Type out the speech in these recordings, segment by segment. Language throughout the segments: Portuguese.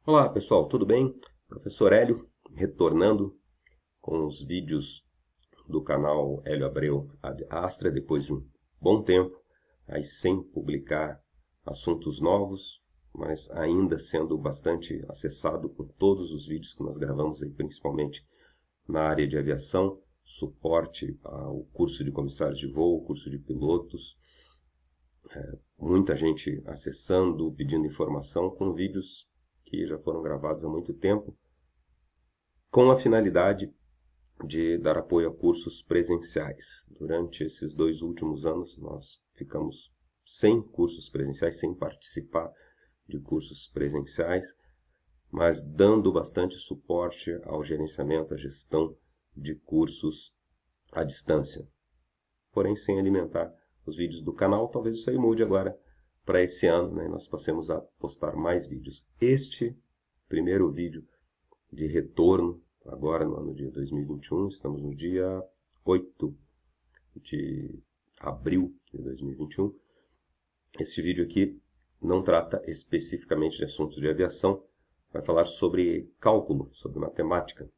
Olá pessoal, tudo bem? Professor Hélio, retornando com os vídeos do canal Hélio Abreu Ad Astra, depois de um bom tempo, aí sem publicar assuntos novos, mas ainda sendo bastante acessado com todos os vídeos que nós gravamos aí, principalmente na área de aviação, suporte ao curso de comissários de voo, curso de pilotos, muita gente acessando, pedindo informação com vídeos que já foram gravados há muito tempo, com a finalidade de dar apoio a cursos presenciais. Durante esses 2 últimos anos, nós ficamos sem cursos presenciais, sem participar de cursos presenciais, mas dando bastante suporte ao gerenciamento, à gestão de cursos à distância. Porém, sem alimentar os vídeos do canal, talvez isso aí mude agora para esse ano, né? Nós passemos a postar mais vídeos. Este primeiro vídeo de retorno, agora no ano de 2021, estamos no dia 8 de abril de 2021. Este vídeo aqui não trata especificamente de assuntos de aviação, vai falar sobre cálculo, sobre matemática,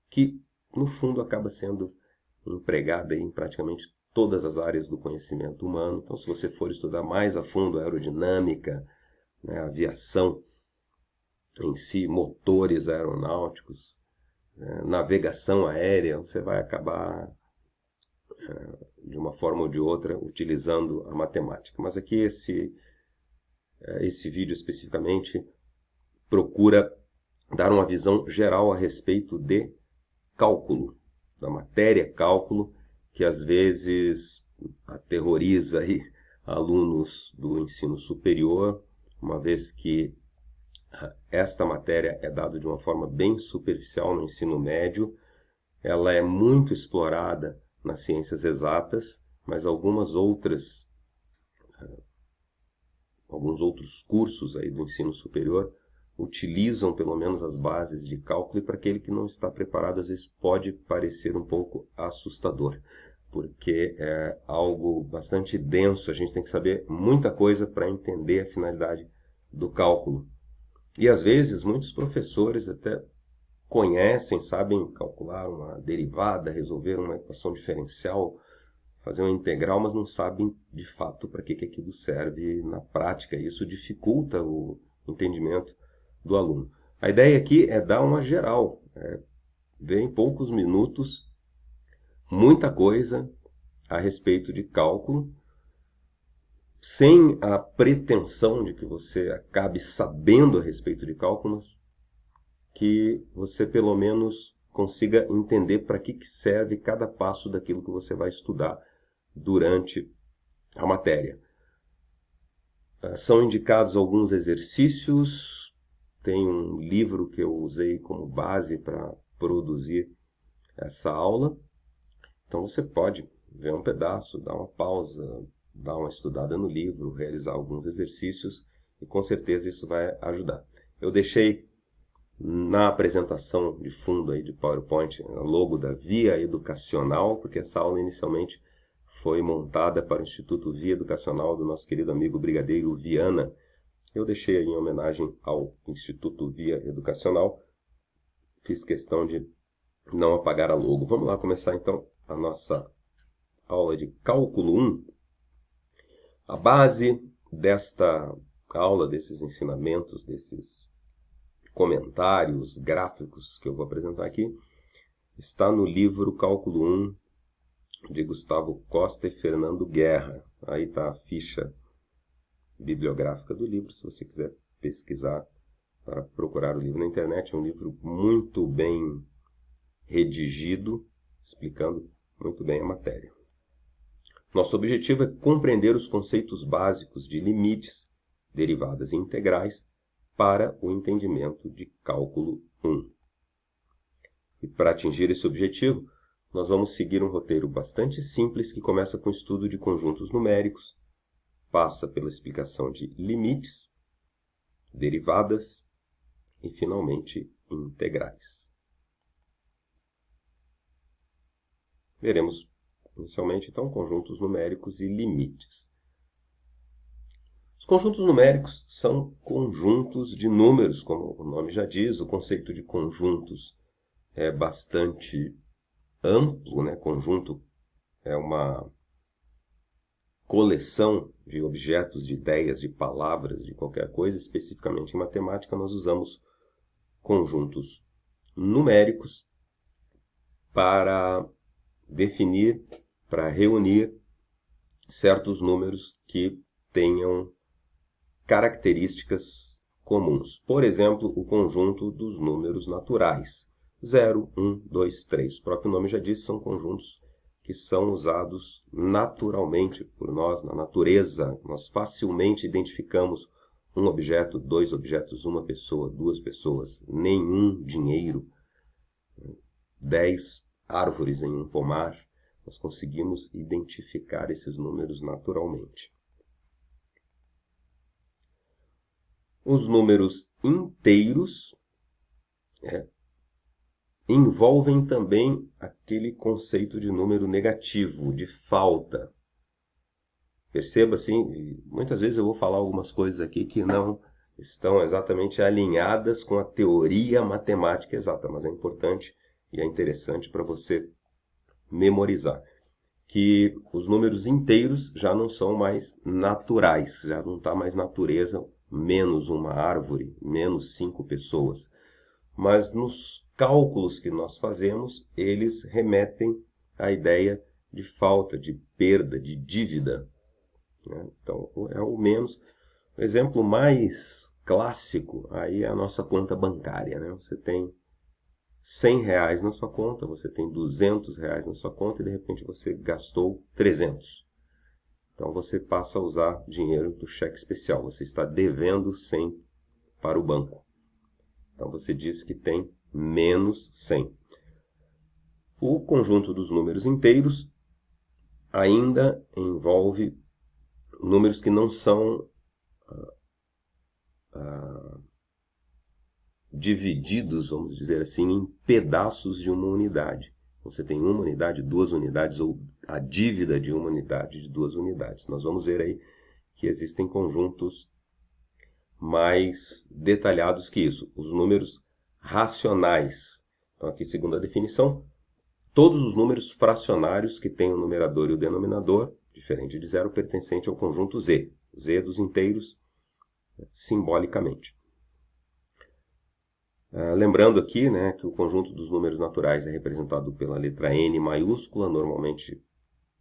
que no fundo acaba sendo empregada em praticamente todas as áreas do conhecimento humano. Então, se você for estudar mais a fundo a aerodinâmica, né, a aviação em si, motores aeronáuticos, navegação aérea, você vai acabar, de uma forma ou de outra, utilizando a matemática. Mas aqui esse vídeo especificamente procura dar uma visão geral a respeito de cálculo, da matéria cálculo, que às vezes aterroriza aí alunos do ensino superior, uma vez que esta matéria é dada de uma forma bem superficial no ensino médio. Ela é muito explorada nas ciências exatas, mas alguns outros cursos aí do ensino superior utilizam pelo menos as bases de cálculo, e para aquele que não está preparado, às vezes pode parecer um pouco assustador, porque é algo bastante denso, a gente tem que saber muita coisa para entender a finalidade do cálculo. E às vezes muitos professores até conhecem, sabem calcular uma derivada, resolver uma equação diferencial, fazer uma integral, mas não sabem de fato para que aquilo serve na prática. Isso dificulta o entendimento do aluno. A ideia aqui é dar uma geral, ver em poucos minutos muita coisa a respeito de cálculo, sem a pretensão de que você acabe sabendo a respeito de cálculos, que você pelo menos consiga entender para que serve cada passo daquilo que você vai estudar durante a matéria. São indicados alguns exercícios, tem um livro que eu usei como base para produzir essa aula, então você pode ver um pedaço, dar uma pausa, dar uma estudada no livro, realizar alguns exercícios, e com certeza isso vai ajudar. Eu deixei na apresentação de fundo aí de PowerPoint o logo da Via Educacional, porque essa aula inicialmente foi montada para o Instituto Via Educacional do nosso querido amigo Brigadeiro Viana. Eu deixei aí em homenagem ao Instituto Via Educacional, fiz questão de não apagar a logo. Vamos lá começar então a nossa aula de Cálculo 1. A base desta aula, desses ensinamentos, desses comentários gráficos que eu vou apresentar aqui, está no livro Cálculo 1, de Gustavo Costa e Fernando Guerra. Aí está a ficha bibliográfica do livro, se você quiser pesquisar para procurar o livro na internet. É um livro muito bem redigido, explicando muito bem a matéria. Nosso objetivo é compreender os conceitos básicos de limites, derivadas e integrais para o entendimento de cálculo 1. E para atingir esse objetivo, nós vamos seguir um roteiro bastante simples que começa com o estudo de conjuntos numéricos, passa pela explicação de limites, derivadas e, finalmente, integrais. Veremos, inicialmente, então, conjuntos numéricos e limites. Os conjuntos numéricos são conjuntos de números, como o nome já diz. O conceito de conjuntos é bastante amplo, né? Conjunto é uma coleção de objetos, de ideias, de palavras, de qualquer coisa. Especificamente em matemática, nós usamos conjuntos numéricos para definir, para reunir certos números que tenham características comuns. Por exemplo, o conjunto dos números naturais. 0, 1, 2, 3. O próprio nome já diz, são conjuntos que são usados naturalmente por nós, na natureza. Nós facilmente identificamos um objeto, dois objetos, uma pessoa, duas pessoas, nenhum dinheiro, 10 árvores em um pomar. Nós conseguimos identificar esses números naturalmente. Os números inteiros envolvem também aquele conceito de número negativo, de falta. Perceba assim, muitas vezes eu vou falar algumas coisas aqui que não estão exatamente alinhadas com a teoria matemática exata, mas é importante e é interessante para você memorizar que os números inteiros já não são mais naturais, já não está mais natureza, menos uma árvore, menos 5 pessoas. Mas nos cálculos que nós fazemos, eles remetem à ideia de falta, de perda, de dívida. Então, é o menos. O exemplo mais clássico aí é a nossa conta bancária. Você tem R$100 na sua conta, você tem R$200 na sua conta e de repente você gastou 300. Então você passa a usar dinheiro do cheque especial. Você está devendo 100 para o banco. Então você diz que tem menos 100. O conjunto dos números inteiros ainda envolve números que não são divididos, vamos dizer assim, em pedaços de uma unidade. Você tem uma unidade, duas unidades, ou a dívida de uma unidade, de duas unidades. Nós vamos ver aí que existem conjuntos mais detalhados que isso. Os números racionais. Então, aqui, segundo a definição, todos os números fracionários que têm o numerador e o denominador, diferente de zero, pertencente ao conjunto Z. Z dos inteiros, simbolicamente. Lembrando aqui, que o conjunto dos números naturais é representado pela letra N maiúscula, normalmente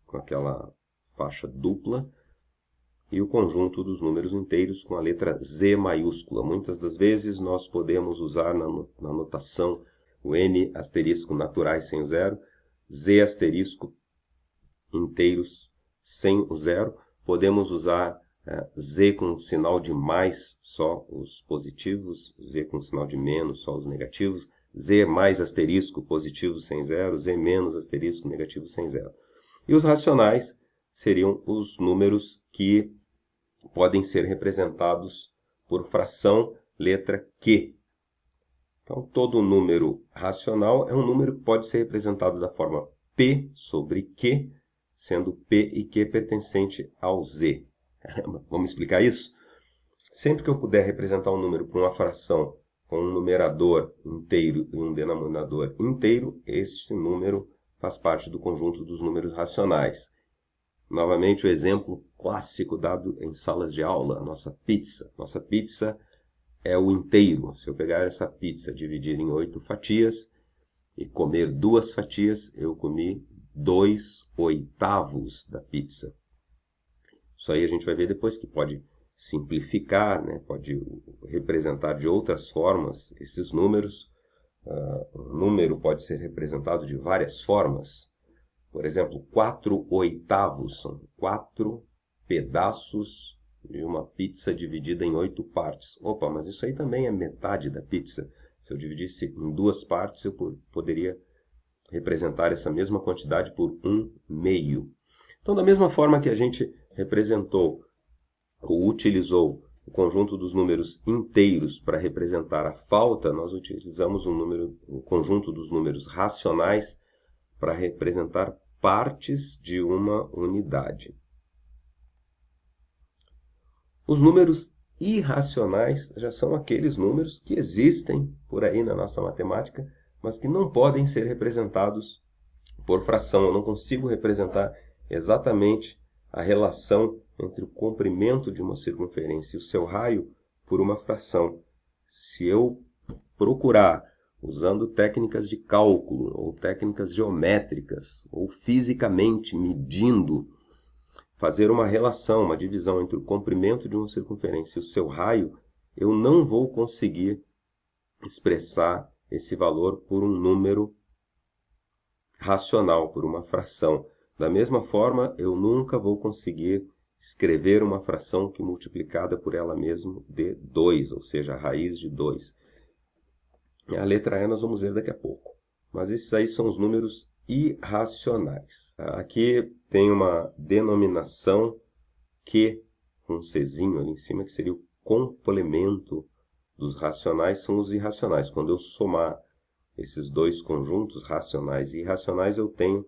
com aquela faixa dupla, e o conjunto dos números inteiros com a letra Z maiúscula. Muitas das vezes nós podemos usar na notação o N asterisco naturais sem o zero, Z asterisco inteiros sem o zero. Podemos usar Z com sinal de mais, só os positivos, Z com sinal de menos, só os negativos, Z mais asterisco positivo sem zero, Z menos asterisco negativo sem zero. E os racionais seriam os números que podem ser representados por fração letra Q. Então, todo número racional é um número que pode ser representado da forma P sobre Q, sendo P e Q pertencente ao Z. Vamos explicar isso? Sempre que eu puder representar um número com uma fração com um numerador inteiro e um denominador inteiro, este número faz parte do conjunto dos números racionais. Novamente, o exemplo clássico dado em salas de aula, a nossa pizza. Nossa pizza é o inteiro. Se eu pegar essa pizza, dividir em 8 fatias e comer 2 fatias, eu comi 2/8 da pizza. Isso aí a gente vai ver depois que pode simplificar, pode representar de outras formas esses números. O número pode ser representado de várias formas. Por exemplo, 4/8 são 4 pedaços de uma pizza dividida em 8 partes. Opa, mas isso aí também é metade da pizza. Se eu dividisse em 2 partes, eu poderia representar essa mesma quantidade por 1/2. Então, da mesma forma que a gente representou ou utilizou o conjunto dos números inteiros para representar a falta, nós utilizamos o conjunto dos números racionais para representar partes de uma unidade. Os números irracionais já são aqueles números que existem por aí na nossa matemática, mas que não podem ser representados por fração. Eu não consigo representar exatamente a relação entre o comprimento de uma circunferência e o seu raio por uma fração. Se eu procurar, usando técnicas de cálculo, ou técnicas geométricas, ou fisicamente medindo, fazer uma relação, uma divisão entre o comprimento de uma circunferência e o seu raio, eu não vou conseguir expressar esse valor por um número racional, por uma fração. Da mesma forma, eu nunca vou conseguir escrever uma fração que multiplicada por ela mesma dê 2, ou seja, a raiz de 2. A letra E nós vamos ver daqui a pouco. Mas esses aí são os números irracionais. Aqui tem uma denominação Q, com um Czinho ali em cima, que seria o complemento dos racionais, são os irracionais. Quando eu somar esses dois conjuntos, racionais e irracionais, eu tenho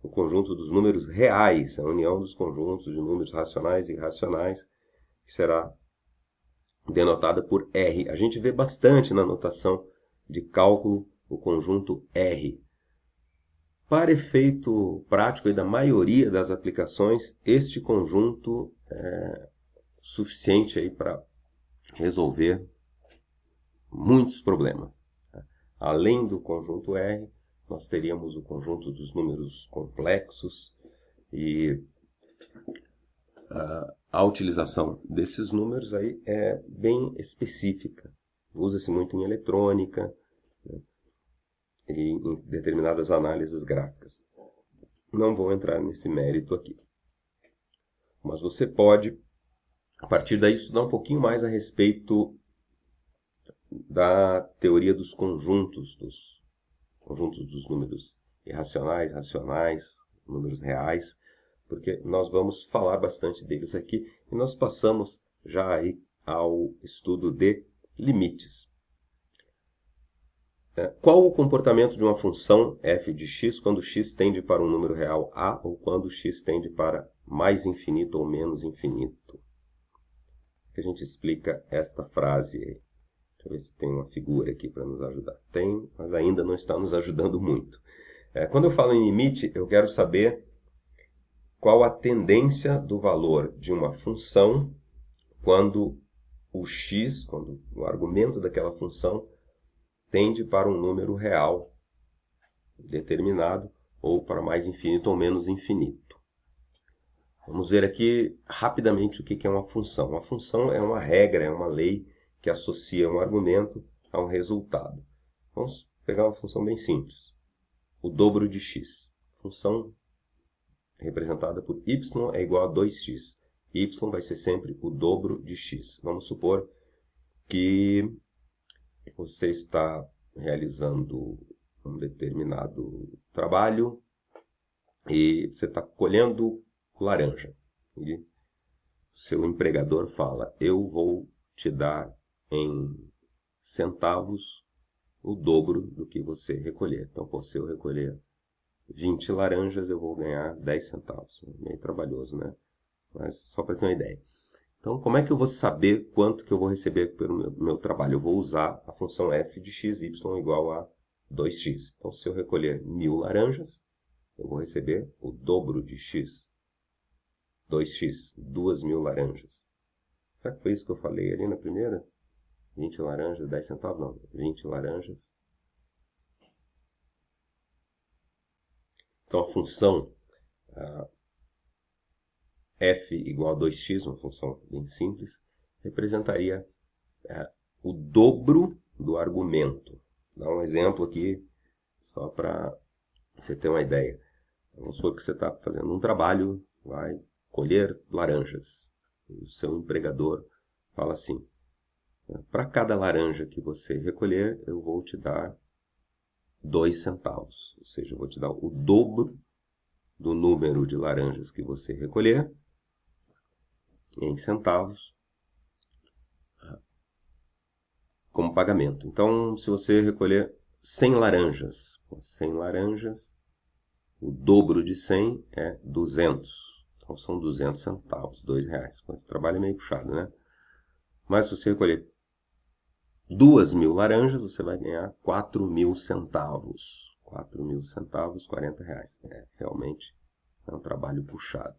o conjunto dos números reais, a união dos conjuntos de números racionais e irracionais, que será denotada por R. A gente vê bastante na notação de cálculo o conjunto R. Para efeito prático e da maioria das aplicações, este conjunto é suficiente aí para resolver muitos problemas. Além do conjunto R, nós teríamos o conjunto dos números complexos e a utilização desses números aí é bem específica. Usa-se muito em eletrônica, né, e em determinadas análises gráficas. Não vou entrar nesse mérito aqui. Mas você pode, a partir daí, estudar um pouquinho mais a respeito da teoria dos conjuntos dos números irracionais, racionais, números reais, porque nós vamos falar bastante deles aqui e nós passamos já aí ao estudo de limites. Qual o comportamento de uma função f de x quando x tende para um número real a ou quando x tende para mais infinito ou menos infinito? A gente explica esta frase aí. Deixa eu ver se tem uma figura aqui para nos ajudar. Tem, mas ainda não está nos ajudando muito. Quando eu falo em limite, eu quero saber qual a tendência do valor de uma função quando o x, quando o argumento daquela função tende para um número real determinado ou para mais infinito ou menos infinito. Vamos ver aqui rapidamente o que é uma função. Uma função é uma regra, é uma lei que associa um argumento a um resultado. Vamos pegar uma função bem simples. O dobro de x. Função representada por y é igual a 2x. Y vai ser sempre o dobro de x. Vamos supor que você está realizando um determinado trabalho e você está colhendo laranja. E seu empregador fala, eu vou te dar em centavos o dobro do que você recolher. Então, se eu recolher 20 laranjas, eu vou ganhar 10 centavos. Meio trabalhoso, né? Mas só para ter uma ideia. Então, como é que eu vou saber quanto que eu vou receber pelo meu trabalho? Eu vou usar a função f de x, y igual a 2x. Então, se eu recolher 1000 laranjas, eu vou receber o dobro de x. 2x, 2000 laranjas. Será que foi isso que eu falei ali na primeira? 20 laranjas, 10 centavos? Não, 20 laranjas. Então, a função f igual a 2x, uma função bem simples, representaria o dobro do argumento. Vou dar um exemplo aqui, só para você ter uma ideia. Vamos supor que você está fazendo um trabalho, vai colher laranjas. O seu empregador fala assim, para cada laranja que você recolher, eu vou te dar 2 centavos. Ou seja, eu vou te dar o dobro do número de laranjas que você recolher em centavos como pagamento. Então, se você recolher 100 laranjas, o dobro de 100 é 200. Então são 200 centavos, R$2. Esse trabalho é meio puxado, né? Mas se você recolher 2.000 laranjas, você vai ganhar 4.000 centavos. 4.000 centavos, R$40. Realmente é um trabalho puxado.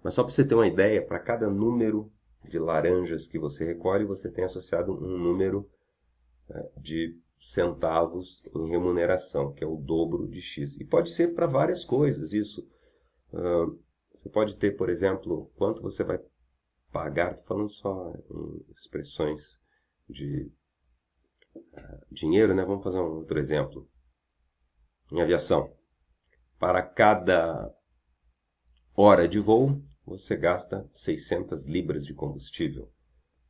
Mas só para você ter uma ideia, para cada número de laranjas que você recolhe, você tem associado um número de centavos em remuneração, que é o dobro de X. E pode ser para várias coisas isso. Você pode ter, por exemplo, quanto você vai pagar, estou falando só em expressões de dinheiro, né? Vamos fazer um outro exemplo. Em aviação, para cada hora de voo, você gasta 600 libras de combustível.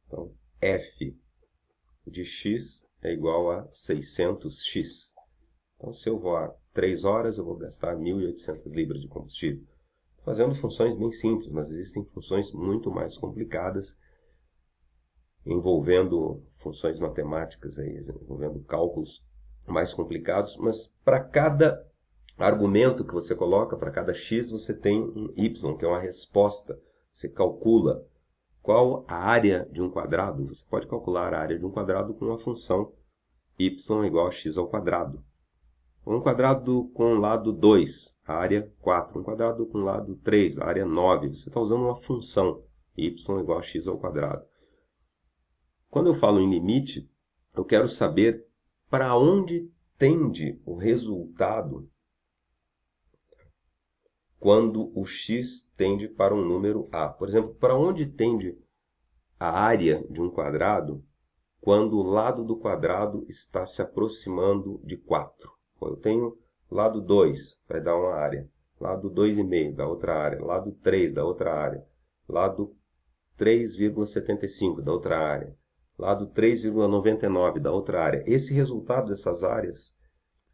Então, F de X é igual a 600x. Então, se eu voar 3 horas, eu vou gastar 1.800 libras de combustível. Fazendo funções bem simples, mas existem funções muito mais complicadas, envolvendo funções matemáticas, envolvendo cálculos mais complicados, mas para cada argumento que você coloca, para cada x, você tem um y, que é uma resposta. Você calcula qual a área de um quadrado. Você pode calcular a área de um quadrado com uma função y igual a x ao quadrado. Um quadrado com lado 2, a área 4. Um quadrado com lado 3, a área 9. Você está usando uma função y igual a x ao quadrado. Quando eu falo em limite, eu quero saber para onde tende o resultado quando o x tende para um número a. Por exemplo, para onde tende a área de um quadrado quando o lado do quadrado está se aproximando de 4. Eu tenho lado 2, vai dar uma área. Lado 2,5 da outra área. Lado 3 da outra área. Lado 3,75 da outra área. Lado 3,99 da outra área. Esse resultado dessas áreas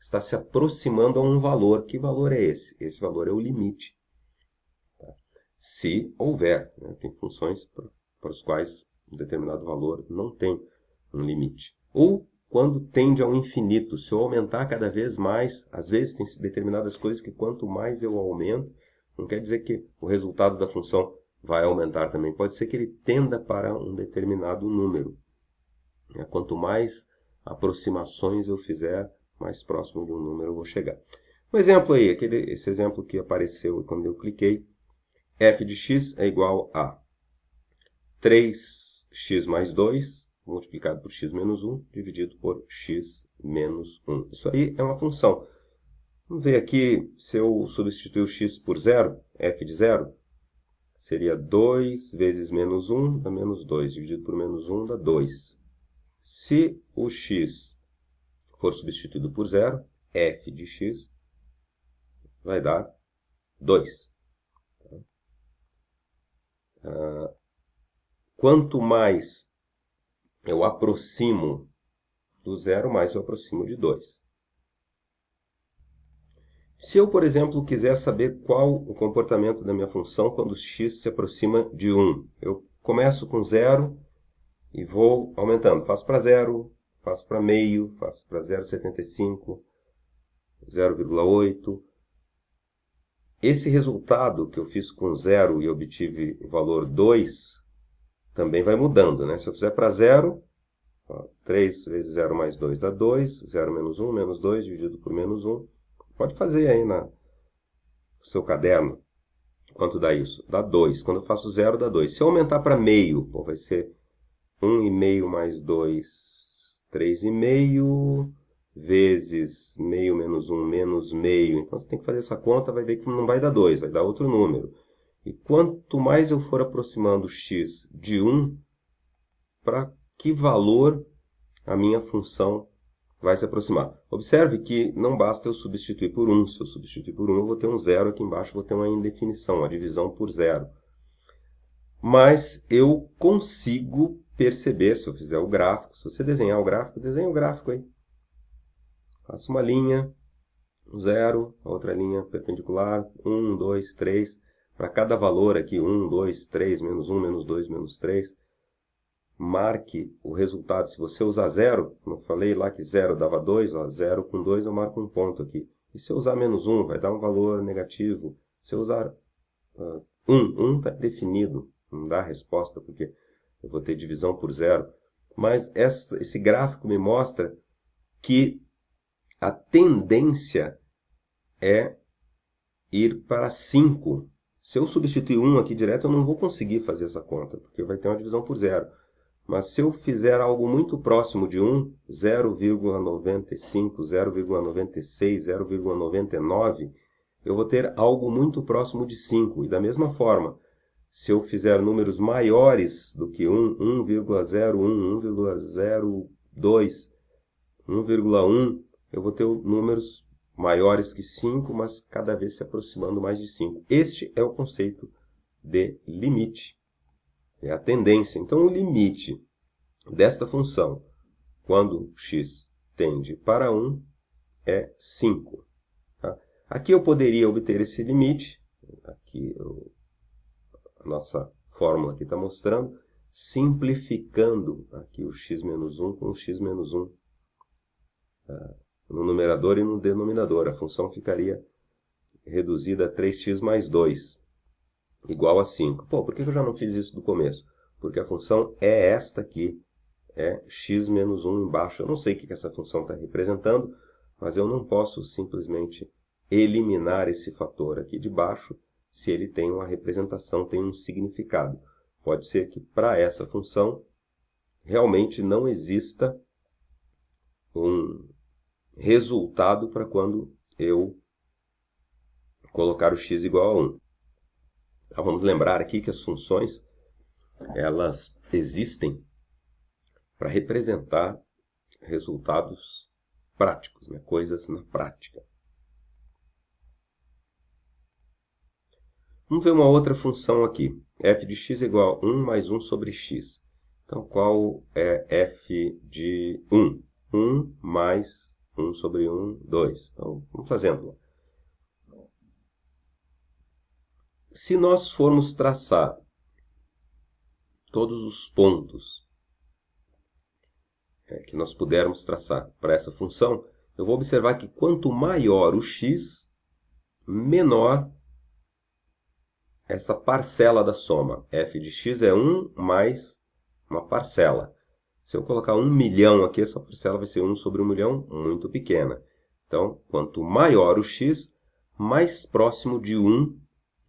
está se aproximando a um valor. Que valor é esse? Esse valor é o limite. Se houver, né? Tem funções para os quais um determinado valor não tem um limite. Ou quando tende ao infinito, se eu aumentar cada vez mais, às vezes tem determinadas coisas que quanto mais eu aumento, não quer dizer que o resultado da função vai aumentar também. Pode ser que ele tenda para um determinado número. Quanto mais aproximações eu fizer, mais próximo de um número eu vou chegar. Um exemplo aí, esse exemplo que apareceu quando eu cliquei, f de x é igual a 3x mais 2 multiplicado por x menos 1 dividido por x menos 1. Isso aí é uma função. Vamos ver aqui, se eu substituir o x por 0, f de 0, seria 2 vezes menos 1 dá menos 2, dividido por menos 1 dá 2. Se o x for substituído por 0, f de x vai dar 2. Quanto mais eu aproximo do 0, mais eu aproximo de 2. Se eu, por exemplo, quiser saber qual o comportamento da minha função quando x se aproxima de 1, eu começo com 0 e vou aumentando. Faço para 0, faço para meio, faço para 0,75, 0,8. Esse resultado que eu fiz com 0 e obtive o valor 2, também vai mudando, né? Se eu fizer para 0, 3 vezes 0 mais 2 dá 2, 0 menos 1, menos 2 dividido por menos 1. Pode fazer aí no seu caderno quanto dá isso. Dá 2. Quando eu faço 0, dá 2. Se eu aumentar para meio, vai ser 1,5 mais 2, 3,5, vezes meio menos 1 menos meio. Então você tem que fazer essa conta, vai ver que não vai dar 2, vai dar outro número. E quanto mais eu for aproximando x de 1, para que valor a minha função vai se aproximar. Observe que não basta eu substituir por 1. Se eu substituir por 1, eu vou ter um 0 aqui embaixo, vou ter uma indefinição, uma divisão por 0. Mas eu consigo perceber, se eu fizer o gráfico, se você desenhar o gráfico, desenha o gráfico aí. Faço uma linha, 0, a outra linha perpendicular, 1, 2, 3. Para cada valor aqui, 1, 2, 3, menos 1, menos 2, menos 3. Marque o resultado. Se você usar 0, como eu falei lá que 0 dava 2, 0 com 2 eu marco um ponto aqui. E se eu usar menos 1, vai dar um valor negativo. Se eu usar 1 está definido, não dá resposta porque eu vou ter divisão por zero. Mas esse gráfico me mostra que a tendência é ir para 5. Se eu substituir 1 aqui direto, eu não vou conseguir fazer essa conta, porque vai ter uma divisão por zero. Mas se eu fizer algo muito próximo de 1, 0,95, 0,96, 0,99, eu vou ter algo muito próximo de 5. E da mesma forma, se eu fizer números maiores do que 1, 1,01, 1,02, 1,1, eu vou ter números maiores que 5, mas cada vez se aproximando mais de 5. Este é o conceito de limite. É a tendência. Então, o limite desta função, quando x tende para 1, é 5. Tá? Aqui eu poderia obter esse limite, aqui a nossa fórmula aqui está mostrando, simplificando aqui o x menos 1 com o x menos 1 no numerador e no denominador. A função ficaria reduzida a 3x mais 2, igual a 5. Pô, por que eu já não fiz isso do começo? Porque a função é esta aqui, é x menos 1 embaixo. Eu não sei o que essa função está representando, mas eu não posso simplesmente eliminar esse fator aqui de baixo se ele tem uma representação, tem um significado. Pode ser que para essa função realmente não exista um resultado para quando eu colocar o x igual a 1. Então, vamos lembrar aqui que as funções elas existem para representar resultados práticos, né? Coisas na prática. Vamos ver uma outra função aqui. F de x é igual a 1 mais 1 sobre x. Então, qual é f de 1? 1 mais 1 sobre 1, 2. Então, vamos fazendo. Se nós formos traçar todos os pontos que nós pudermos traçar para essa função, eu vou observar que quanto maior o x, menor essa parcela da soma. F de x é 1 mais uma parcela. Se eu colocar 1 milhão aqui, essa parcela vai ser 1 sobre 1 milhão, muito pequena. Então, quanto maior o x, mais próximo de 1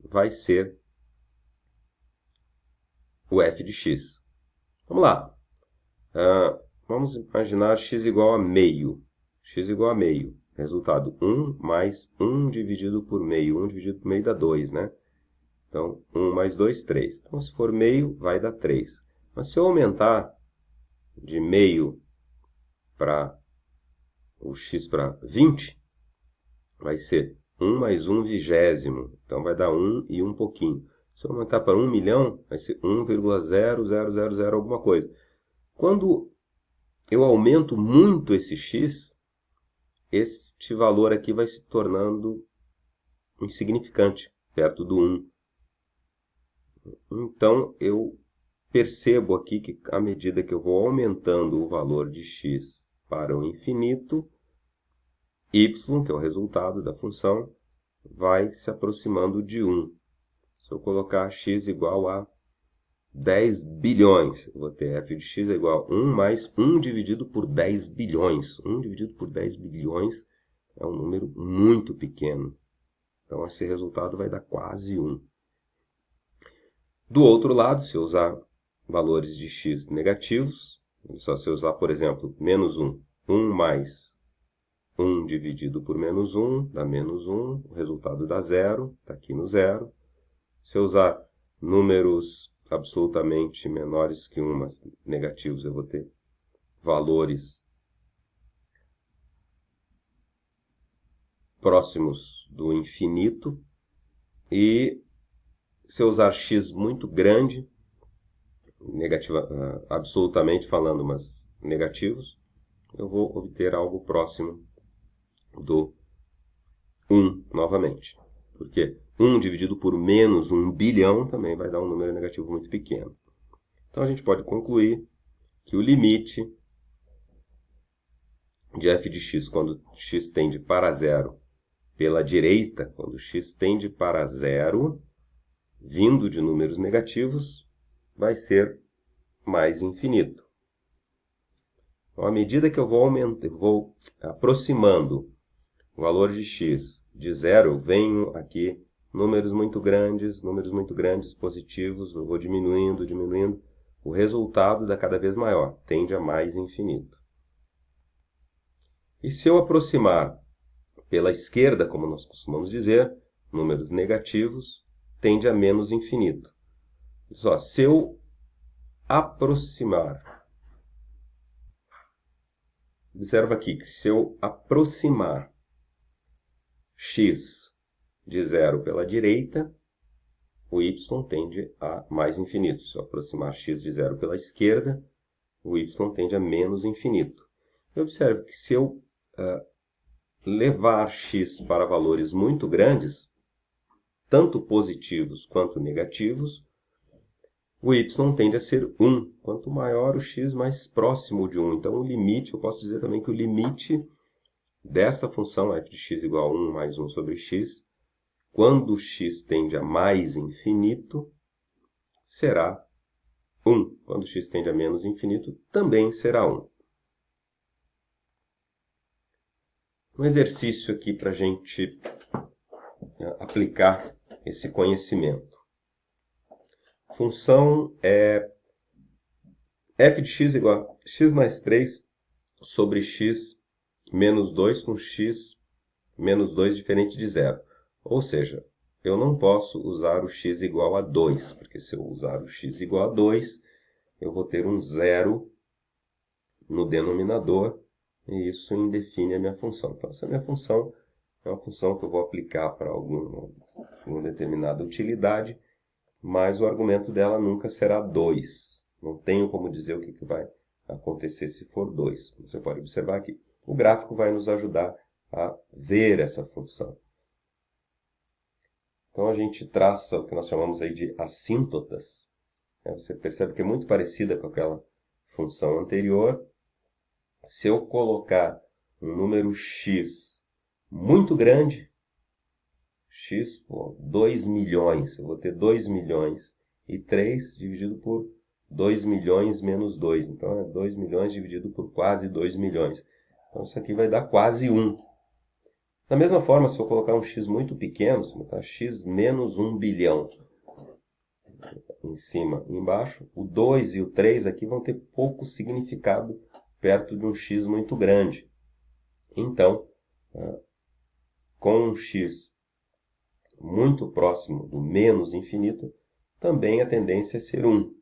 vai ser o f de x. Vamos lá. Vamos imaginar x igual a meio. X igual a meio. Resultado, 1 mais 1 dividido por meio. 1 dividido por meio dá 2, né? Então, 1 mais 2, 3. Então, se for meio, vai dar 3. Mas se eu aumentar de meio para o x para 20, vai ser 1 mais 1 vigésimo. Então, vai dar 1 e 1 pouquinho. Se eu aumentar para 1 milhão, vai ser 1,0000 alguma coisa. Quando eu aumento muito esse x, este valor aqui vai se tornando insignificante, perto do 1. Então, eu percebo aqui que, à medida que eu vou aumentando o valor de x para o infinito, y, que é o resultado da função, vai se aproximando de 1. Se eu colocar x igual a 10 bilhões, eu vou ter f de x é igual a 1 mais 1 dividido por 10 bilhões. 1 dividido por 10 bilhões é um número muito pequeno. Então, esse resultado vai dar quase 1. Do outro lado, se eu usar valores de x negativos, só se eu usar, por exemplo, menos 1, 1 mais 1 dividido por menos 1, dá menos 1, o resultado dá 0, está aqui no 0. Se eu usar números absolutamente menores que 1, mas negativos, eu vou ter valores próximos do infinito. E se eu usar x muito grande, absolutamente falando, mas negativos, eu vou obter algo próximo do 1 novamente. Porque 1 dividido por menos 1 bilhão também vai dar um número negativo muito pequeno. Então, a gente pode concluir que o limite de f de x, quando x tende para zero, pela direita, quando x tende para zero, vindo de números negativos, vai ser mais infinito. Então, à medida que eu vou aproximando o valor de x de zero, venho aqui números muito grandes positivos, eu vou diminuindo, o resultado dá cada vez maior, tende a mais infinito. E se eu aproximar pela esquerda, como nós costumamos dizer, números negativos, tende a menos infinito. Só, se eu aproximar, observa aqui que se eu aproximar x de zero pela direita, o y tende a mais infinito. Se eu aproximar x de zero pela esquerda, o y tende a menos infinito. Observe que se eu levar x para valores muito grandes, tanto positivos quanto negativos, o y tende a ser 1. Quanto maior o x, mais próximo de 1. Então, o limite, eu posso dizer também que o limite dessa função f de x igual a 1 mais 1 sobre x, quando x tende a mais infinito, será 1. Quando x tende a menos infinito, também será 1. Um exercício aqui para a gente aplicar esse conhecimento. Função é f de x igual a x mais 3 sobre x menos 2 com x menos 2 diferente de zero. Ou seja, eu não posso usar o x igual a 2, porque se eu usar o x igual a 2, eu vou ter um zero no denominador, e isso indefine a minha função. Então, essa minha função é uma função que eu vou aplicar para alguma determinada utilidade, mas o argumento dela nunca será 2. Não tenho como dizer o que vai acontecer se for 2. Você pode observar aqui. O gráfico vai nos ajudar a ver essa função. Então, a gente traça o que nós chamamos aí de assíntotas. Você percebe que é muito parecida com aquela função anterior. Se eu colocar um número x muito grande, x, 2 milhões, eu vou ter 2 milhões e 3 dividido por 2 milhões menos 2. Então, é 2 milhões dividido por quase 2 milhões. Então, isso aqui vai dar quase 1. Da mesma forma, se eu colocar um x muito pequeno, se eu botar x menos 1 bilhão em cima e embaixo, o 2 e o 3 aqui vão ter pouco significado perto de um x muito grande. Então, com um x muito próximo do menos infinito, também a tendência é ser 1.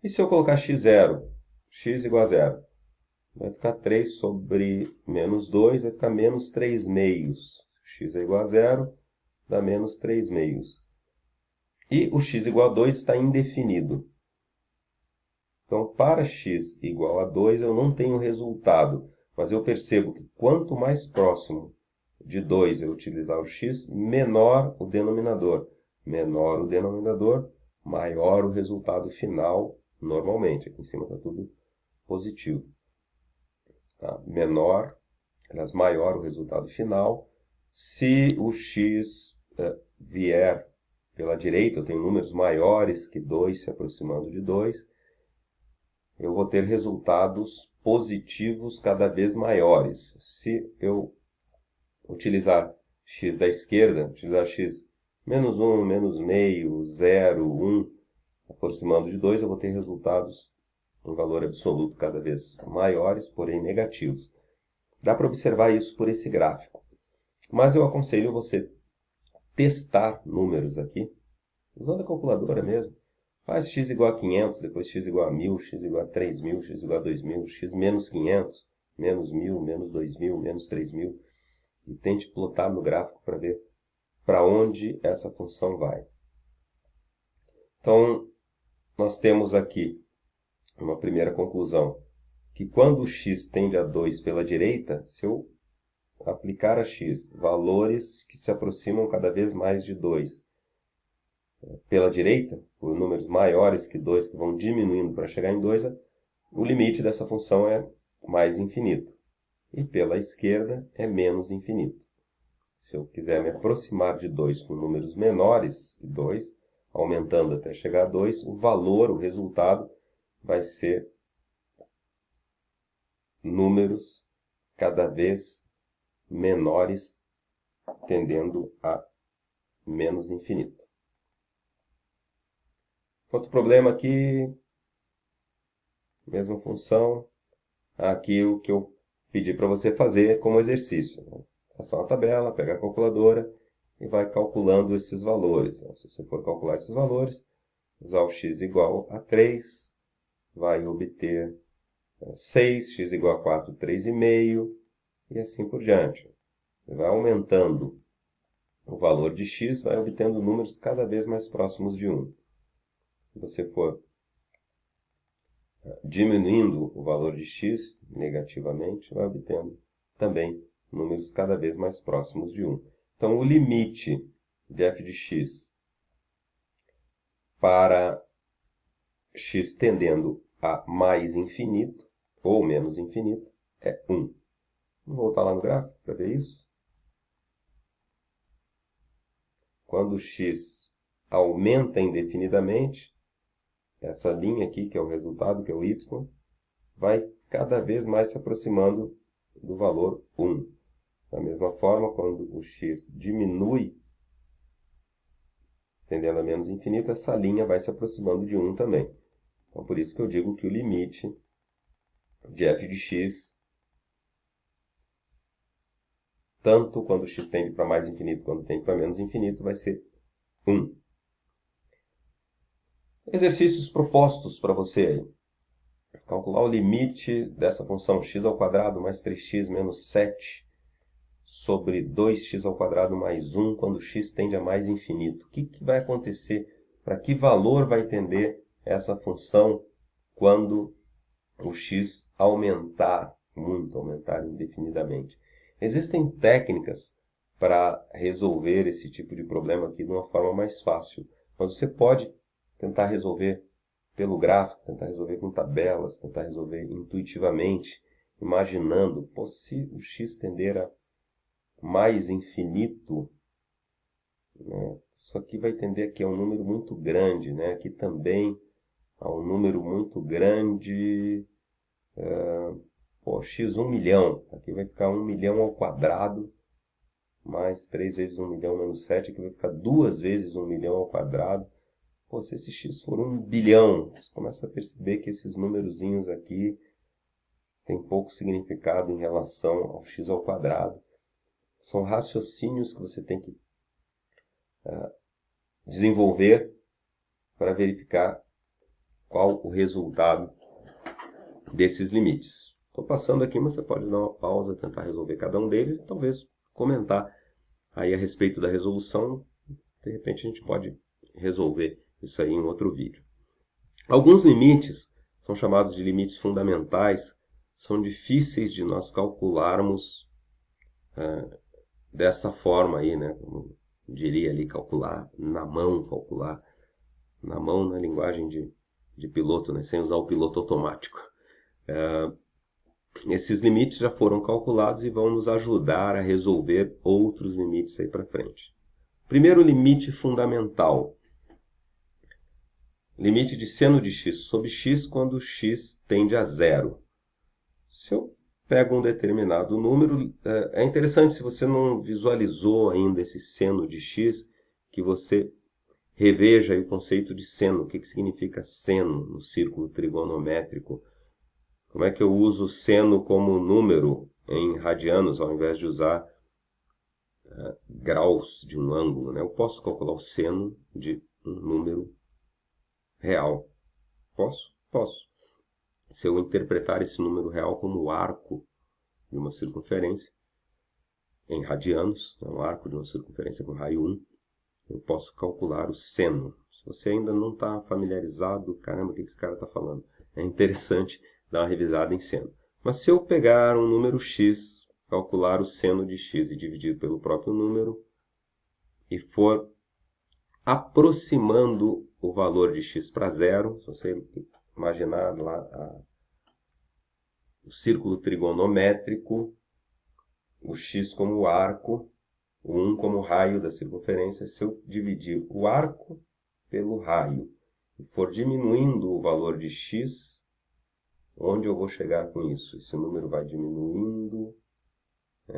E se eu colocar x0, x igual a 0, vai ficar 3 sobre menos 2, vai ficar menos 3 meios. X é igual a 0, dá menos 3 meios. E o x igual a 2 está indefinido. Então, para x igual a 2, eu não tenho resultado, mas eu percebo que quanto mais próximo de 2 eu utilizar o x, menor o denominador. Menor o denominador, maior o resultado final, normalmente. Aqui em cima está tudo positivo. Tá? Maior o resultado final. Se o x vier pela direita, eu tenho números maiores que 2 se aproximando de 2, eu vou ter resultados positivos cada vez maiores. Se eu utilizar x da esquerda, utilizar x menos 1, menos meio, 0, 1, aproximando de 2, eu vou ter resultados em valor absoluto cada vez maiores, porém negativos. Dá para observar isso por esse gráfico. Mas eu aconselho você testar números aqui, usando a calculadora mesmo. Faz x igual a 500, depois x igual a 1000, x igual a 3000, x igual a 2000, x menos 500, menos 1000, menos 2000, menos 3000. E tente plotar no gráfico para ver para onde essa função vai. Então, nós temos aqui uma primeira conclusão, que quando o x tende a 2 pela direita, se eu aplicar a x valores que se aproximam cada vez mais de 2 pela direita, por números maiores que 2, que vão diminuindo para chegar em 2, o limite dessa função é mais infinito. E pela esquerda é menos infinito. Se eu quiser me aproximar de 2 com números menores que 2, aumentando até chegar a 2, o valor, o resultado, vai ser números cada vez menores, tendendo a menos infinito. Outro problema aqui, mesma função, aqui o que eu pedi para você fazer como exercício. Passar uma tabela, pegar a calculadora e vai calculando esses valores. Se você for calcular esses valores, usar o x igual a 3, vai obter 6, x igual a 4, 3,5, e assim por diante. Você vai aumentando o valor de x, vai obtendo números cada vez mais próximos de 1. Se você for diminuindo o valor de x negativamente, vai obtendo também números cada vez mais próximos de 1. Então, o limite de f de x para x tendendo a mais infinito, ou menos infinito, é 1. Vou voltar lá no gráfico para ver isso. Quando x aumenta indefinidamente, essa linha aqui, que é o resultado, que é o y, vai cada vez mais se aproximando do valor 1. Da mesma forma, quando o x diminui, tendendo a menos infinito, essa linha vai se aproximando de 1 também. Então, por isso que eu digo que o limite de f de x, tanto quando o x tende para mais infinito quanto tende para menos infinito, vai ser 1. Exercícios propostos para você aí. Calcular o limite dessa função x ao quadrado mais 3x menos 7 sobre 2x ao quadrado mais 1 quando x tende a mais infinito. O que vai acontecer? Para que valor vai tender essa função quando o x aumentar muito, aumentar indefinidamente? Existem técnicas para resolver esse tipo de problema aqui de uma forma mais fácil, mas você pode tentar resolver pelo gráfico, tentar resolver com tabelas, tentar resolver intuitivamente, imaginando, se o x tender a mais infinito, né? Isso aqui vai tender aqui a um número muito grande, né? Aqui também a um número muito grande, x 1 milhão, aqui vai ficar 1 milhão ao quadrado, mais 3 vezes 1 milhão menos 7, aqui vai ficar 2 vezes 1 milhão ao quadrado. Se esse x for 1 bilhão, você começa a perceber que esses numerozinhos aqui têm pouco significado em relação ao x ao quadrado. São raciocínios que você tem que desenvolver para verificar qual o resultado desses limites. Estou passando aqui, mas você pode dar uma pausa, tentar resolver cada um deles e talvez comentar aí a respeito da resolução. De repente a gente pode resolver isso aí em outro vídeo. Alguns limites são chamados de limites fundamentais, são difíceis de nós calcularmos dessa forma aí, né? Como diria ali, calcular na mão na linguagem de piloto, né? Sem usar o piloto automático. Esses limites já foram calculados e vão nos ajudar a resolver outros limites aí para frente. Primeiro limite fundamental. Limite de seno de x sobre x quando x tende a zero. Se eu pego um determinado número, é interessante, se você não visualizou ainda esse seno de x, que você reveja aí o conceito de seno. O que significa seno no círculo trigonométrico? Como é que eu uso seno como número em radianos, ao invés de usar graus de um ângulo, né? Eu posso calcular o seno de um número real. Posso? Posso. Se eu interpretar esse número real como o arco de uma circunferência, em radianos, um arco de uma circunferência com raio 1, eu posso calcular o seno. Se você ainda não está familiarizado, caramba, o que esse cara está falando? É interessante dar uma revisada em seno. Mas se eu pegar um número x, calcular o seno de x e dividir pelo próprio número, e for aproximando o valor de x para zero, se você imaginar lá o círculo trigonométrico, o x como arco, o 1 como raio da circunferência, se eu dividir o arco pelo raio e for diminuindo o valor de x, onde eu vou chegar com isso? Esse número vai diminuindo,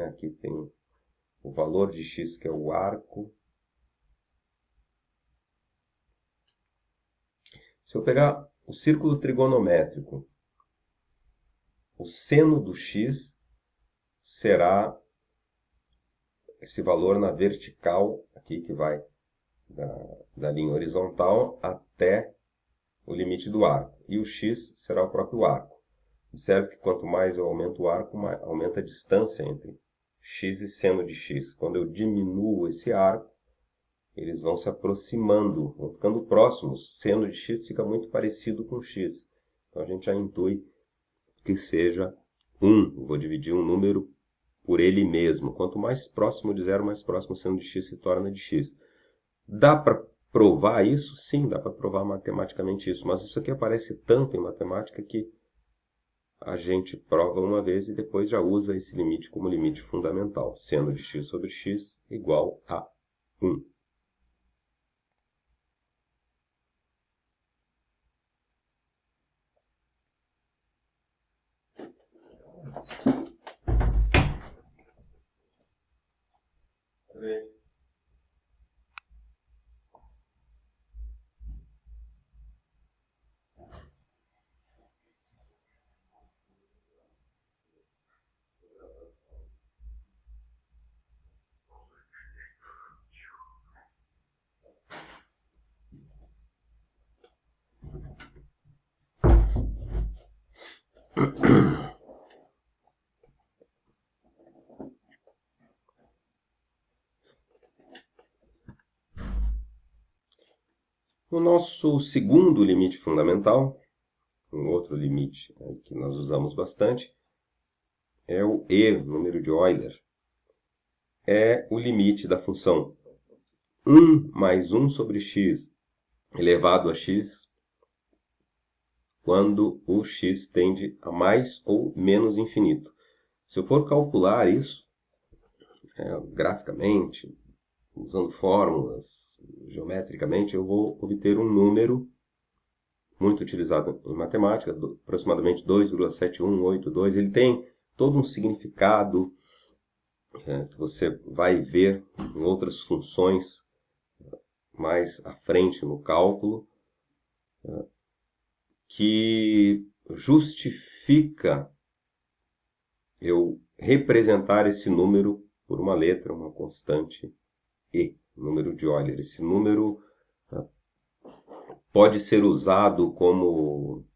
aqui tem o valor de x, que é o arco. Se eu pegar o círculo trigonométrico, o seno do x será esse valor na vertical, aqui que vai da linha horizontal até o limite do arco. E o x será o próprio arco. Observe que quanto mais eu aumento o arco, mais aumenta a distância entre x e seno de x. Quando eu diminuo esse arco, eles vão se aproximando, vão ficando próximos. Seno de x fica muito parecido com x. Então a gente já intui que seja 1. Vou dividir um número por ele mesmo. Quanto mais próximo de zero, mais próximo o seno de x se torna de x. Dá para provar isso? Sim, dá para provar matematicamente isso. Mas isso aqui aparece tanto em matemática que a gente prova uma vez e depois já usa esse limite como limite fundamental. Seno de x sobre x igual a 1. O nosso segundo limite fundamental, um outro limite que nós usamos bastante, é o E, número de Euler. É o limite da função 1 mais 1 sobre x elevado a x, quando o x tende a mais ou menos infinito. Se eu for calcular isso graficamente, usando fórmulas, geometricamente, eu vou obter um número muito utilizado em matemática, aproximadamente 2,7182. Ele tem todo um significado que você vai ver em outras funções mais à frente no cálculo, que justifica eu representar esse número por uma letra, uma constante E, número de Euler. Esse número pode ser usado como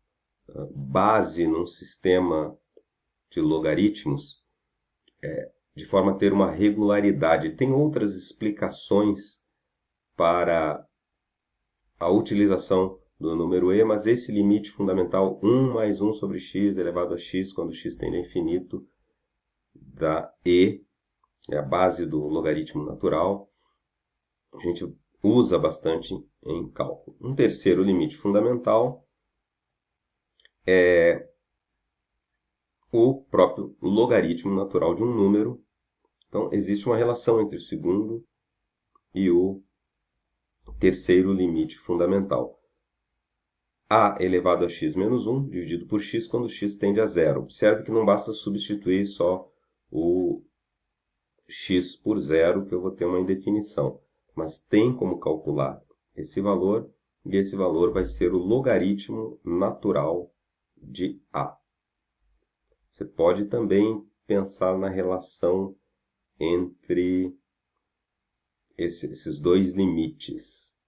base num sistema de logaritmos, de forma a ter uma regularidade. Ele tem outras explicações para a utilização do número E, mas esse limite fundamental, 1 mais 1 sobre x elevado a x, quando x tende a infinito, dá E, é a base do logaritmo natural. A gente usa bastante em cálculo. Um terceiro limite fundamental é o próprio logaritmo natural de um número. Então, existe uma relação entre o segundo e o terceiro limite fundamental. A elevado a x menos 1 dividido por x quando x tende a zero. Observe que não basta substituir só o x por zero, que eu vou ter uma indefinição. Mas tem como calcular esse valor, e esse valor vai ser o logaritmo natural de A. Você pode também pensar na relação entre esses dois limites.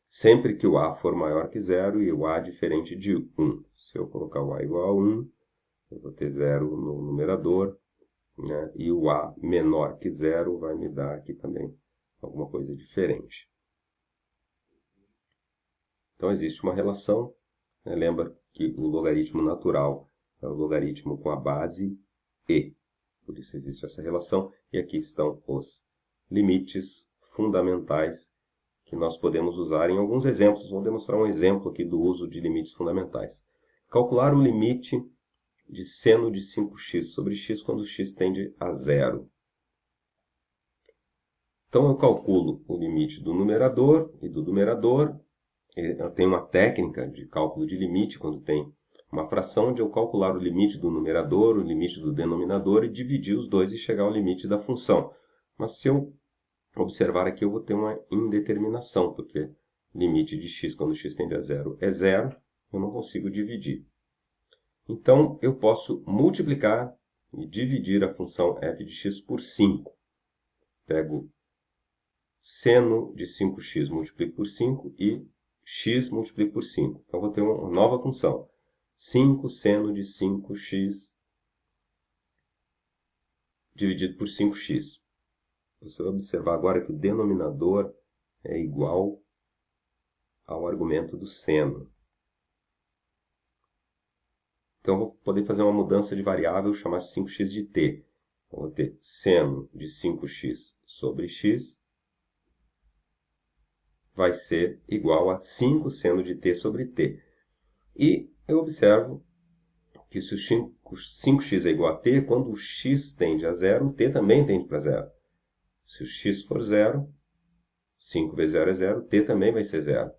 Sempre que o A for maior que zero e o A diferente de 1. Se eu colocar o A igual a 1, eu vou ter zero no numerador, né? E o A menor que zero vai me dar aqui também alguma coisa diferente. Então, existe uma relação. Né? Lembra que o logaritmo natural é o logaritmo com a base E. Por isso existe essa relação. E aqui estão os limites fundamentais que nós podemos usar em alguns exemplos. Vou demonstrar um exemplo aqui do uso de limites fundamentais. Calcular o limite de seno de 5x sobre x quando x tende a zero. Então, eu calculo o limite do numerador e do numerador. Eu tenho uma técnica de cálculo de limite, quando tem uma fração, de eu calcular o limite do numerador, o limite do denominador e dividir os dois e chegar ao limite da função. Mas se eu observar aqui, eu vou ter uma indeterminação, porque limite de x quando x tende a zero é zero, eu não consigo dividir. Então, eu posso multiplicar e dividir a função f de x por 5. Pego seno de 5x, multiplico por 5 e x multiplico por 5. Então, vou ter uma nova função. 5 seno de 5x dividido por 5x. Você vai observar agora que o denominador é igual ao argumento do seno. Então, eu vou poder fazer uma mudança de variável, chamar 5x de t. Então, vou ter seno de 5x sobre x vai ser igual a 5 seno de t sobre t. E eu observo que se o 5x é igual a t, quando o x tende a zero, o t também tende para zero. Se o x for zero, 5 vezes 0 é zero, t também vai ser zero.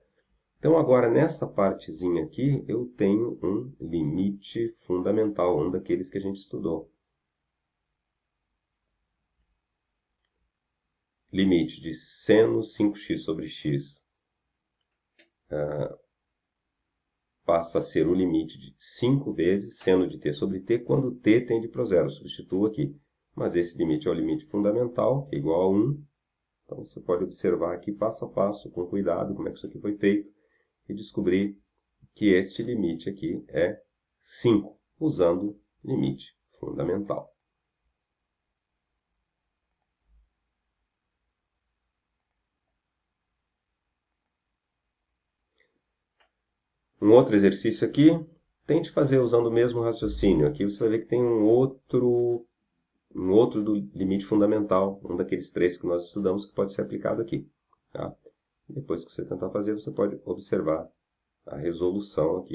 Então, agora, nessa partezinha aqui, eu tenho um limite fundamental, um daqueles que a gente estudou. Limite de seno 5x sobre x passa a ser o limite de 5 vezes seno de t sobre t, quando t tende para o zero. Substituo aqui. Mas esse limite é o limite fundamental, que é igual a 1. Então, você pode observar aqui, passo a passo, com cuidado, como é que isso aqui foi feito, e descobrir que este limite aqui é 5, usando limite fundamental. Um outro exercício aqui, tente fazer usando o mesmo raciocínio. Aqui você vai ver que tem um outro do limite fundamental, um daqueles três que nós estudamos, que pode ser aplicado aqui. Tá? Depois que você tentar fazer, você pode observar a resolução aqui,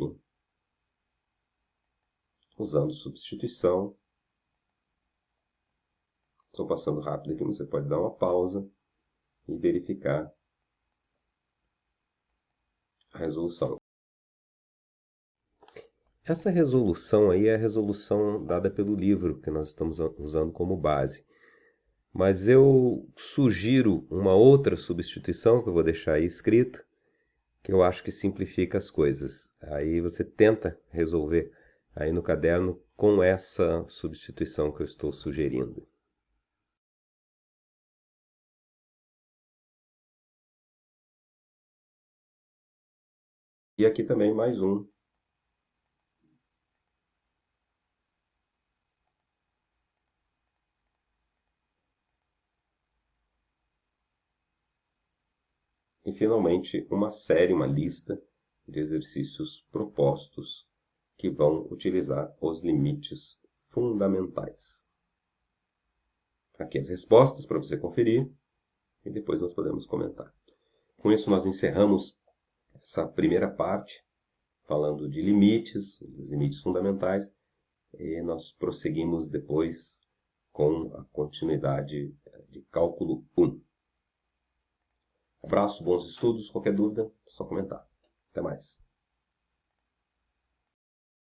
usando substituição. Estou passando rápido aqui, mas você pode dar uma pausa e verificar a resolução. Essa resolução aí é a resolução dada pelo livro que nós estamos usando como base. Mas eu sugiro uma outra substituição, que eu vou deixar aí escrito, que eu acho que simplifica as coisas. Aí você tenta resolver aí no caderno com essa substituição que eu estou sugerindo. E aqui também mais um. E, finalmente, uma série, uma lista de exercícios propostos que vão utilizar os limites fundamentais. Aqui as respostas para você conferir e depois nós podemos comentar. Com isso, nós encerramos essa primeira parte, falando de limites, dos limites fundamentais, e nós prosseguimos depois com a continuidade de cálculo 1. Abraço, bons estudos. Qualquer dúvida, é só comentar. Até mais.